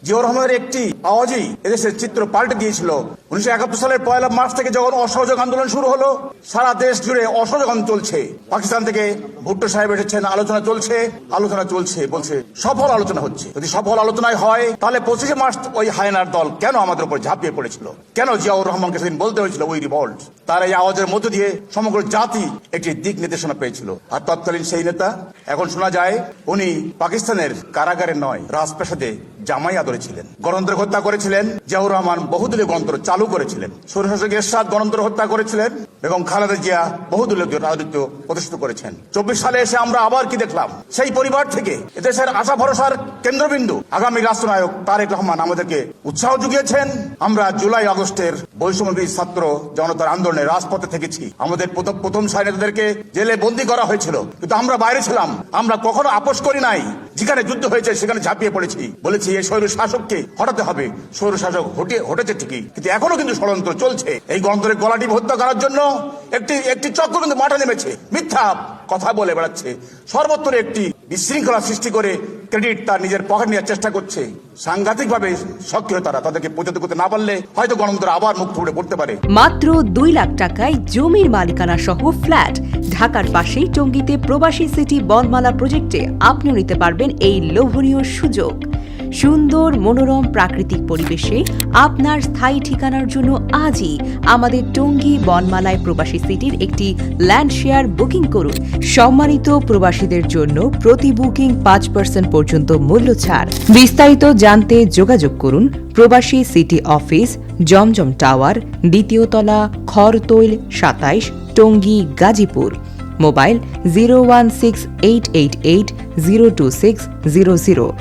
জিয়াউর রহমানের একটি আওয়াজই এদেশের চিত্র পাল্টে দিয়েছিল। 1971 সালের 1 মার্চ থেকে যখন অসহযোগ আন্দোলন শুরু হলো, সারা দেশ জুড়ে অসহযোগ আন্দোলন চলছে। পাকিস্তান থেকে ভুট্টো সাহেব এসেছেন, আলোচনা চলছে, বলছে সফল আলোচনা হচ্ছে। যদি সফল আলোচনায় হয় তাহলে 25 মার্চ ওই হায়নার দল কেন আমাদের উপর ঝাঁপিয়ে পড়েছিল? কেন জিয়াউর রহমানকে সেদিন বলতে হয়েছিল উই রিভল্ট? তার এই আওয়াজের মধ্য দিয়ে সমগ্র জাতি একটি দিক নির্দেশনা পেয়েছিল। আর তৎকালীন সেই নেতা, এখন শোনা যায় উনি পাকিস্তানের কারাগারে নয়, রাজপ্রাসাদে জামাই আদরে ছিলেন। গণতন্ত্র হত্যা করেছিলেন। জিয়াউর রহমান বহুদলীয় গণতন্ত্র চালু করেছিলেন। স্বৈরশাসক এরশাদ গণতন্ত্র হত্যা করেছিলেন এবং খালেদা জিয়া বহুদলীয় রাজনীতি প্রতিষ্ঠিত করেছেন। 24 সালে এসে আমরা আবার কি দেখলাম? সেই পরিবার থেকে এদেশের আশা ভরসার কেন্দ্রবিন্দু আগামী রাষ্ট্রনায়ক তারেক রহমান আমাদেরকে উৎসাহ জুগিয়েছেন। আমরা জুলাই আগস্টের বৈষম্যবিরোধী ছাত্র জনতার আন্দোলনে রাজপথে থেকেছি। আমাদের প্রথম সারি নেতাদেরকে জেলে বন্দী করা হয়েছিল, কিন্তু আমরা বাইরে ছিলাম। আমরা কখনো আপোষ করি নাই। যেখানে যুদ্ধ হয়েছে সেখানে ঝাঁপিয়ে পড়েছি, বলেছি এই স্বৈর শাসককে হটাতে হবে। স্বৈর শাসক হটেছে ঠিকই, কিন্তু এখনো কিন্তু ষড়যন্ত্র চলছে। এই গণতন্ত্রের গলাটি হত্যা করার জন্য একটি চক্র কিন্তু মাঠে নেমেছে, মিথ্যা কথা বলে বেড়াচ্ছে, সর্বত্র একটি বিশৃঙ্খলা সৃষ্টি করে ক্রেডিট তার নিজের পকেট নেওয়ার চেষ্টা করছে। সাংঘাতিকভাবে সক্রিয় তারা। তাদেরকে প্রতিহত করতে না পারলে হয়তো গণতন্ত্র আবার মুখ থুবড়ে পড়তে পারে। মাত্র 2 লাখ টাকায় জমির মালিকানা সহ ফ্ল্যাট ঢাকার পাশেই টঙ্গীতে প্রবাসী সিটি বনমালা প্রজেক্টে আপনি নিতে পারবেন এই লোভনীয় সুযোগ। সুন্দর মনোরম প্রাকৃতিক পরিবেশে আপনার স্থায়ী ঠিকানার জন্য আজই আমাদের টঙ্গী বনমালায় প্রবাসী সিটির একটি ল্যান্ড শেয়ার বুকিং করুন। সম্মানিত প্রবাসীদের জন্য প্রতি বুকিং 5% পর্যন্ত মূল্য ছাড়। বিস্তারিত জানতে যোগাযোগ করুন প্রবাসী সিটি অফিস, জমজম টাওয়ার, 2য় তলা, খরতৈল 27, টঙ্গী, গাজীপুর। মোবাইল 01688802600।